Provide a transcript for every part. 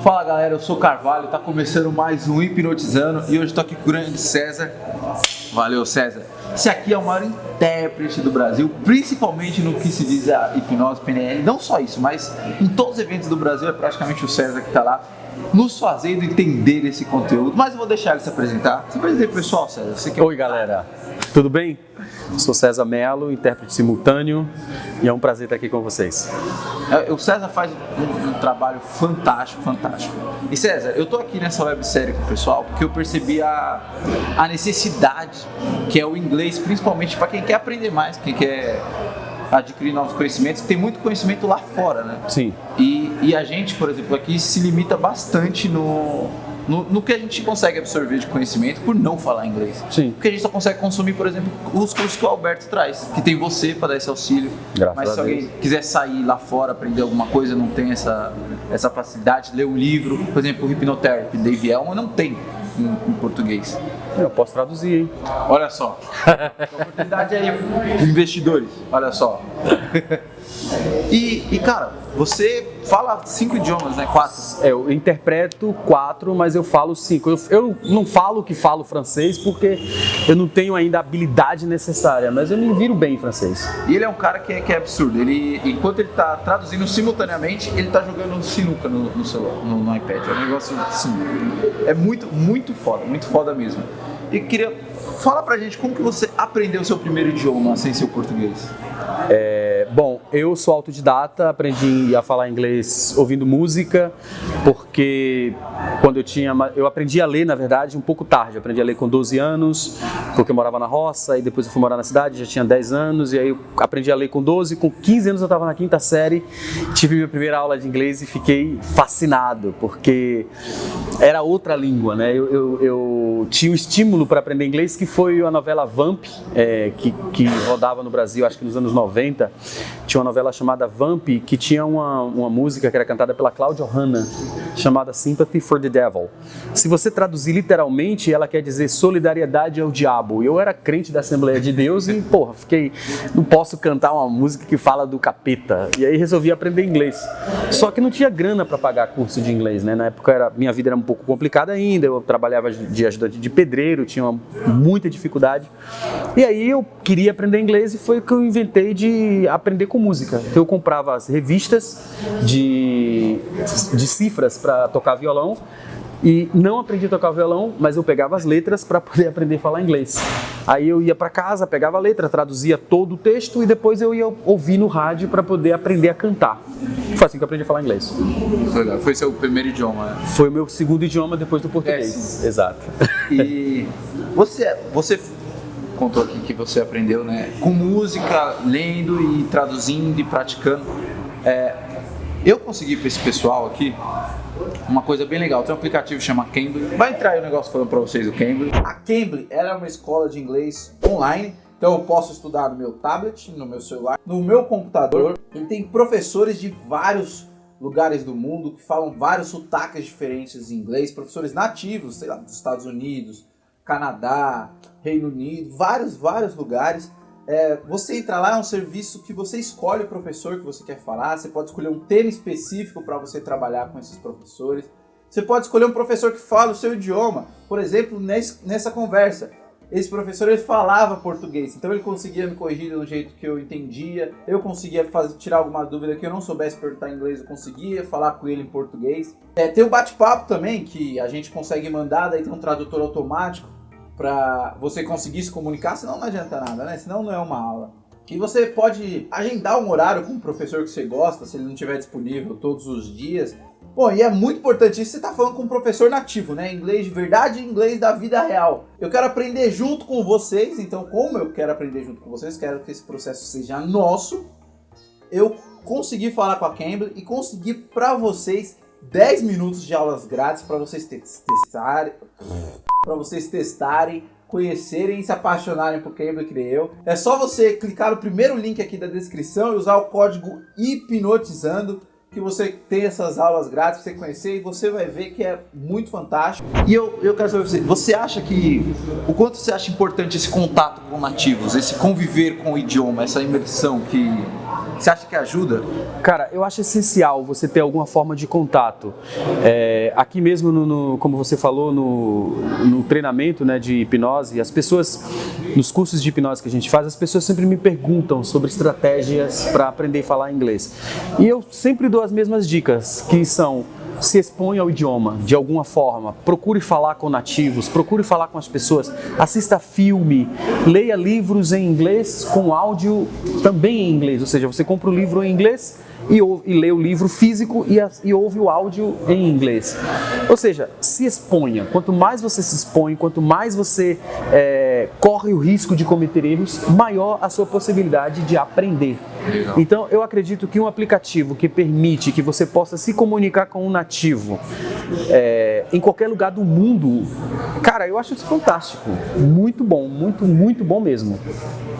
Fala galera, eu sou Carvalho, tá começando mais um Hipnotizando e hoje tô aqui com o grande César. Valeu, César. Esse aqui é o maior intérprete do Brasil, principalmente no que se diz a hipnose, PNL. Não só isso, mas em todos os eventos do Brasil é praticamente o César que tá lá nos fazendo entender esse conteúdo. Mas eu vou deixar ele se apresentar. Se apresenta aí, pessoal, César. Você quer... Oi, galera. Tudo bem? Sou César Melo, intérprete simultâneo, e é um prazer estar aqui com vocês. O César faz um trabalho fantástico. E César, eu tô aqui nessa websérie com o pessoal porque eu percebi a necessidade que é o inglês, principalmente para quem quer aprender mais, quem quer adquirir novos conhecimentos, tem muito conhecimento lá fora, né? Sim. E a gente, por exemplo, aqui se limita bastante no que a gente consegue absorver de conhecimento por não falar inglês. Sim. Porque a gente só consegue consumir, por exemplo, os cursos que o Alberto traz, que tem você para dar esse auxílio. Mas se alguém quiser sair lá fora, aprender alguma coisa, não tem essa facilidade, ler um livro, por exemplo, o Hypnotherapy, Dave Elman, não tem em português. Eu posso traduzir, hein? Olha só. Oportunidade aí, investidores. Olha só. E cara, você fala 5 idiomas, né? 4? Eu interpreto 4, mas eu falo 5. Eu não falo que falo francês porque eu não tenho ainda a habilidade necessária, mas eu me viro bem em francês. E ele é um cara que é absurdo. Ele, enquanto ele tá traduzindo simultaneamente, ele tá jogando sinuca no celular, no iPad. É um negócio assim. É muito foda mesmo. E queria falar pra gente como que você aprendeu o seu primeiro idioma sem ser o português. Bom, eu sou autodidata, aprendi a falar inglês ouvindo música, porque quando eu aprendi a ler, na verdade, um pouco tarde. Eu aprendi a ler com 12 anos, porque eu morava na roça, e depois eu fui morar na cidade, já tinha 10 anos, e aí eu aprendi a ler com 12, com 15 anos eu estava na 5ª série, tive minha primeira aula de inglês e fiquei fascinado, porque era outra língua, né? Eu tinha um estímulo para aprender inglês, que foi a novela Vamp, que rodava no Brasil, acho que nos anos 90, tinha uma novela chamada Vamp, que tinha uma música que era cantada pela Claudia Hanna, chamada Sympathy for the Devil. Se você traduzir literalmente, ela quer dizer solidariedade ao diabo. Eu era crente da Assembleia de Deus e, não posso cantar uma música que fala do capeta. E aí resolvi aprender inglês. Só que não tinha grana para pagar curso de inglês, né? Na época minha vida era um pouco complicada ainda, eu trabalhava de ajudante de pedreiro, tinha muita dificuldade. E aí eu queria aprender inglês e foi que eu inventei de aprender com música. Então eu comprava as revistas de cifras para tocar violão e não aprendi a tocar violão, mas eu pegava as letras para poder aprender a falar inglês. Aí eu ia para casa, pegava a letra, traduzia todo o texto e depois eu ia ouvir no rádio para poder aprender a cantar. Foi assim que eu aprendi a falar inglês. Foi seu primeiro idioma, né? Foi o meu segundo idioma depois do português. Exato. E você contou aqui que você aprendeu, né, com música, lendo e traduzindo e praticando. Eu consegui para esse pessoal aqui uma coisa bem legal. Tem um aplicativo que chama Cambly. Vai entrar aí o negócio falando para vocês o Cambly. A Cambly, ela é uma escola de inglês online. Então eu posso estudar no meu tablet, no meu celular, no meu computador. E tem professores de vários lugares do mundo que falam vários sotaques diferentes em inglês. Professores nativos, sei lá, dos Estados Unidos, Canadá, Reino Unido, vários lugares. Você entra lá, é um serviço que você escolhe o professor que você quer falar, você pode escolher um tema específico para você trabalhar com esses professores, você pode escolher um professor que fala o seu idioma. Por exemplo, nessa conversa, esse professor ele falava português, então ele conseguia me corrigir do jeito que eu entendia, eu conseguia tirar alguma dúvida que eu não soubesse perguntar em inglês, eu conseguia falar com ele em português. Tem o bate-papo também, que a gente consegue mandar, daí tem um tradutor automático, para você conseguir se comunicar, senão não adianta nada, né? Senão não é uma aula. E você pode agendar um horário com um professor que você gosta, se ele não estiver disponível todos os dias. Bom, e é muito importante isso, você tá falando com um professor nativo, né? Inglês de verdade e inglês da vida real. Eu quero aprender junto com vocês, então como eu quero aprender junto com vocês, quero que esse processo seja nosso, eu consegui falar com a Cambly e consegui para vocês 10 minutos de aulas grátis para vocês testarem, conhecerem e se apaixonarem por Cambly, que nem eu. É só você clicar no primeiro link aqui da descrição e usar o código HIPNOTIZANDO que você tem essas aulas grátis para você conhecer e você vai ver que é muito fantástico. E eu quero saber você acha que, o quanto você acha importante esse contato com nativos, esse conviver com o idioma, essa imersão que Você acha que ajuda? Cara, eu acho essencial você ter alguma forma de contato. Aqui mesmo, como você falou, no treinamento, né, de hipnose, as pessoas, nos cursos de hipnose que a gente faz, as pessoas sempre me perguntam sobre estratégias para aprender a falar inglês. E eu sempre dou as mesmas dicas, que são: se exponha ao idioma de alguma forma, procure falar com nativos, procure falar com as pessoas, assista filme, leia livros em inglês com áudio também em inglês, ou seja, você compra o livro em inglês e lê o livro físico e ouve o áudio em inglês. Ou seja, se exponha. Quanto mais você se expõe, quanto mais você corre o risco de cometer erros, maior a sua possibilidade de aprender. Legal. Então, eu acredito que um aplicativo que permite que você possa se comunicar com um nativo em qualquer lugar do mundo, cara, eu acho isso fantástico. Muito bom, muito bom mesmo.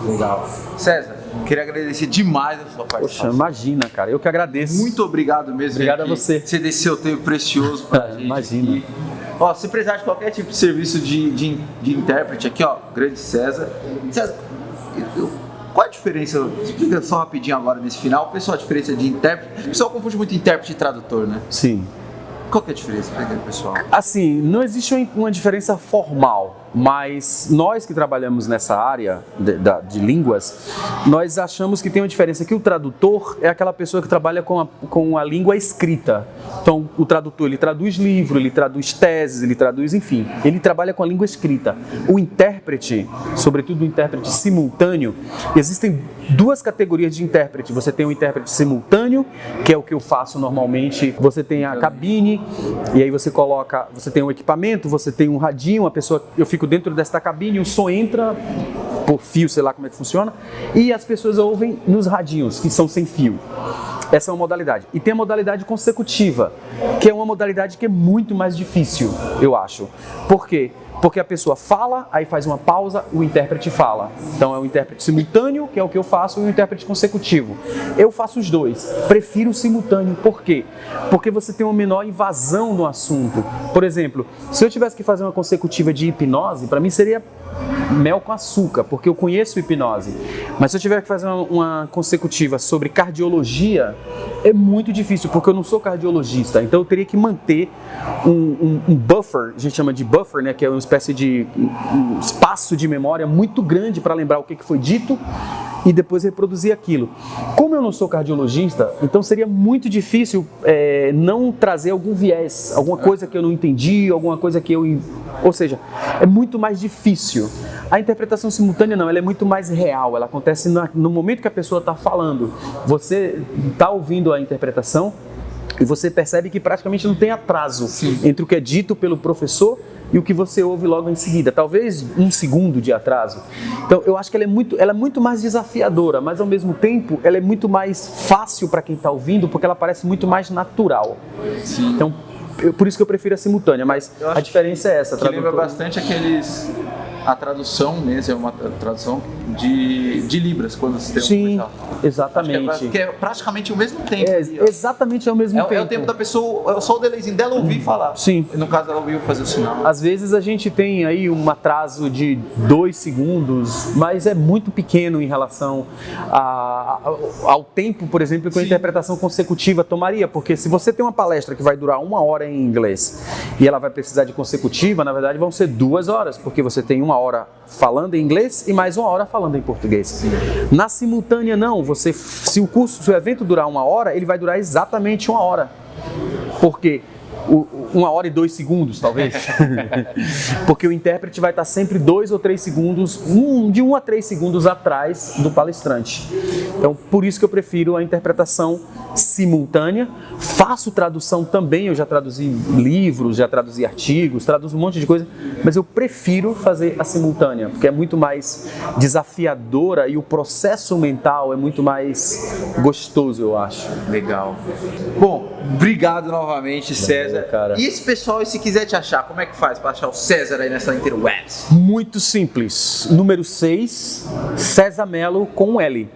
Legal. César, queria agradecer demais a sua participação. Poxa, imagina, cara, eu que agradeço. Muito obrigado mesmo. Obrigado a você. Você desse seu tempo precioso pra gente. Imagina. Aqui. Ó, se precisar de qualquer tipo de serviço de intérprete aqui, ó, grande César. César, qual a diferença? Explica só rapidinho agora nesse final. Pessoal, a diferença de intérprete. O pessoal confunde muito intérprete e tradutor, né? Sim. Qual que é a diferença, pessoal? Assim, não existe uma diferença formal, mas nós que trabalhamos nessa área de línguas, nós achamos que tem uma diferença, que o tradutor é aquela pessoa que trabalha com a língua escrita. Então, o tradutor, ele traduz livro, ele traduz teses, ele traduz, enfim, ele trabalha com a língua escrita. O intérprete, sobretudo o intérprete simultâneo, existem duas categorias de intérprete. Você tem o intérprete simultâneo, que é o que eu faço normalmente. Você tem a cabine, e aí você tem um equipamento, você tem um radinho, eu fico dentro desta cabine, o som entra por fio, sei lá como é que funciona, e as pessoas ouvem nos radinhos, que são sem fio. Essa é uma modalidade. E tem a modalidade consecutiva, que é uma modalidade que é muito mais difícil, eu acho. Por quê? Porque a pessoa fala, aí faz uma pausa, o intérprete fala. Então é o intérprete simultâneo, que é o que eu faço, e o intérprete consecutivo. Eu faço os dois. Prefiro o simultâneo. Por quê? Porque você tem uma menor invasão no assunto. Por exemplo, se eu tivesse que fazer uma consecutiva de hipnose, para mim seria mel com açúcar, porque eu conheço hipnose. Mas se eu tiver que fazer uma consecutiva sobre cardiologia, é muito difícil, porque eu não sou cardiologista. Então eu teria que manter um buffer, a gente chama de buffer, né, que é uma espécie de um espaço de memória muito grande para lembrar o que foi dito e depois reproduzir aquilo. Como eu não sou cardiologista, então seria muito difícil não trazer algum viés, alguma coisa que eu não entendi, alguma coisa que eu... Ou seja, é muito mais difícil. A interpretação simultânea não, ela é muito mais real, ela acontece no momento que a pessoa está falando. Você está ouvindo a interpretação e você percebe que praticamente não tem atraso entre o que é dito pelo professor e o que você ouve logo em seguida, talvez 1 segundo de atraso. Então eu acho que ela é muito mais desafiadora, mas ao mesmo tempo ela é muito mais fácil para quem está ouvindo, porque ela parece muito mais natural. Sim. Então, por isso que eu prefiro a simultânea, mas a diferença é essa. Que lembra bastante a tradução mesmo, é uma tradução de Libras, quando você tem um comercial. Exatamente. Que é praticamente o mesmo tempo. Exatamente o mesmo tempo. É o tempo da pessoa, só o delayzinho dela ouvir falar. Sim. No caso, ela ouviu fazer o sinal. Às vezes a gente tem aí um atraso de 2 segundos, mas é muito pequeno em relação ao tempo, por exemplo, que a interpretação consecutiva tomaria. Porque se você tem uma palestra que vai durar 1 hora em inglês e ela vai precisar de consecutiva, na verdade vão ser 2 horas, porque você tem 1 hora falando em inglês e mais 1 hora falando em português. Sim. Na simultânea não, se o evento durar 1 hora, ele vai durar exatamente 1 hora. Por quê? 1 hora e 2 segundos, talvez. Porque o intérprete vai estar sempre 2 ou 3 segundos, de 1 a 3 segundos atrás do palestrante. Então, por isso que eu prefiro a interpretação simultânea. Faço tradução também, eu já traduzi livros, já traduzi artigos, traduzo um monte de coisa, mas eu prefiro fazer a simultânea, porque é muito mais desafiadora e o processo mental é muito mais gostoso, eu acho. Legal. Bom, obrigado novamente, César. Cara. E esse pessoal, se quiser te achar, como é que faz para achar o César aí nessa interwebs? Muito simples. Número 6, César Melo com L.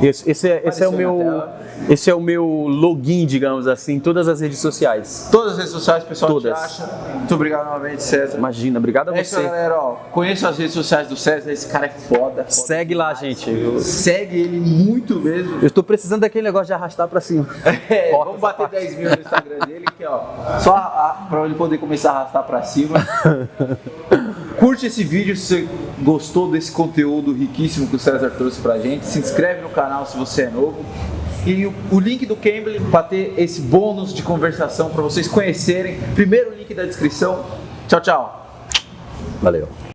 Esse é o meu login, digamos assim, em todas as redes sociais. Todas as redes sociais, pessoal, Todas. te acha. Muito obrigado novamente, César. Imagina, obrigado a É isso, você. galera, ó. Conheça as redes sociais do César, esse cara é foda. Segue lá, gente. Segue ele muito mesmo. Eu estou precisando daquele negócio de arrastar pra cima. Vamos bater 10 mil no Instagram dele, que ó, só pra ele poder começar a arrastar pra cima. Curte esse vídeo se você gostou desse conteúdo riquíssimo que o César trouxe pra gente. Se inscreve no canal se você é novo. E o link do Cambly para ter esse bônus de conversação para vocês conhecerem. Primeiro link da descrição. Tchau, tchau. Valeu.